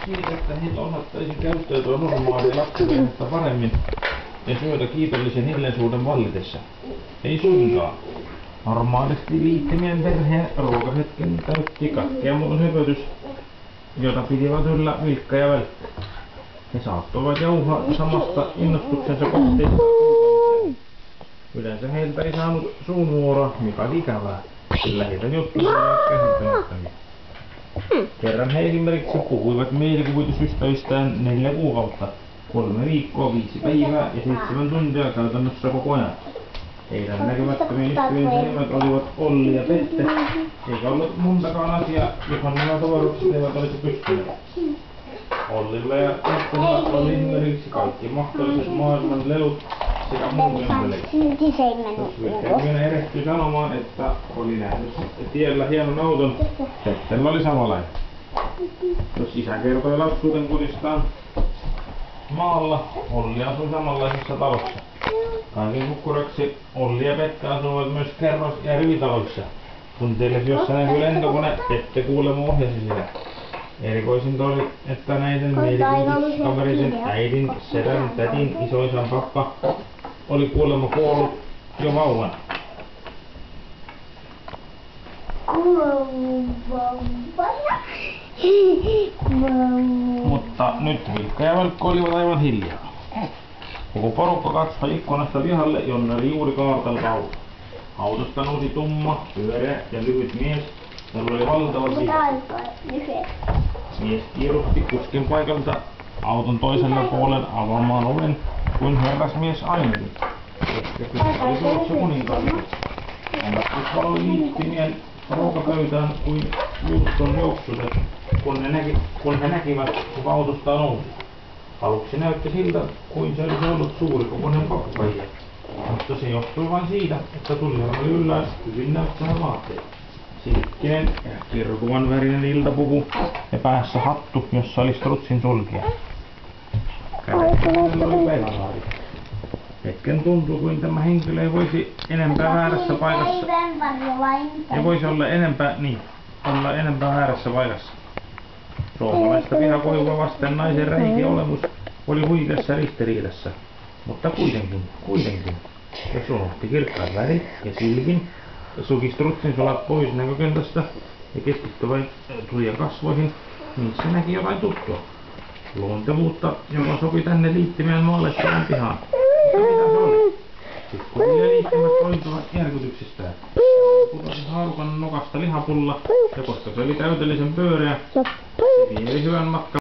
siitä, että heillä osattaisi käyttäytyä normaalia lapsiperhettä paremmin ja syödä kiitollisen hiljaisuuden vallitessa. Ei suinkaan. Normaalisti liittimien perheen ruokahetken täytti katkeamon höpötys, jota pitivät yllä Vilkka ja Välkkä. He saattoivat jauhaa samasta innostuksensa kohteista kuukauseen. Yleensä heiltä ei saanut suunvuoroa, mikä oli ikävää, sillä heitä jotkut olivat käsittämättömiä. Kerran he esimerkiksi puhuivat mielikuvitusystävistään 4 kuukautta, 3 viikkoa, 5 päivää ja 7 tuntia käytännössä koko ajan. Heidän näkymättömien ystäviensä nimet olivat Olli ja Pette, eikä ollut montakaan asiaa, johon nämä tovarukset eivät olisi pystyneet. Ollilla ja Pettellä oli esimerkiksi kaikki mahdolliset maailman lelut sekä muu empeleiksi. Jos Vilkka erehtyi sanomaan, että oli nähnyt tiellä hienon auton, Pettellä oli samanlainen. Jos isä kertoi lapsuuden kodistaan maalla, Olli asui samanlaisessa talossa. Kaiken kukkuraksi Olli ja Pekka asuivat myös kerros- ja rivitaloissa. Kun teille jossa näkyi lentokone, Pette kuulemma ohjasi sitä. Erikoisinta oli, että näiden mielikuvituskaverisen äidin, sedän, tätin, isoisän pappa oli kuulemma kuollut jo vauvana. Mutta nyt Vilkka ja Välkkä olivat aivan hiljaa. Koko porukka katsoi ikkunasta pihalle, jonne oli juuri kaarteltu auto. Autosta nousi tumma, pyöreä ja lyhyt mies, jolla oli valtavat lihat. Mies kiiruhti kuskin paikalta auton toiselle puolen avaamaan oven kuin herrasmies ainakin. Ehkä kyseessä oli tulossa kuninkaalliset. Hän valoi liittimien ruokapöytään kuin juuston juoksuset, kun he näkivät, kun autosta nousi. Aluksi näytti siltä, kuin se olisi ollut suurikokoinen pappajia, mutta se johtui vain siitä, että tulijalle oli yllään hyvin näyttävä vaatteet. Silkkinen ja kirkuvan värinen iltapuku ja päässä hattu, jossa oli strutsin sulkia. Kädessä oli päiväsaari. Hetken tuntui, kuin tämä henkilö ei voisi enempää väärässä paikassa. Ei voisi olla enempää väärässä paikassa. Suomalaista pihakoivua vasten naisen räikeä olemus oli huikeassa ristiriidassa. Mutta kuitenkin, jos unohti kirkkaat värit ja silkin, suki strutsin sulat pois näkökentästä ja keskittyi vain tulijan kasvoihin, niissä näki jotain tuttua. Luontevuutta, joka sopi tänne liittimeen maalaistavan pihaan. Mutta mitä se oli? Pikkuhiljaa liittimät tointuvat järkytyksistään. Putosi haarukan nokasta lihapulla, ja koska se oli täydellisen pyöreä, se vieri hyvän matkan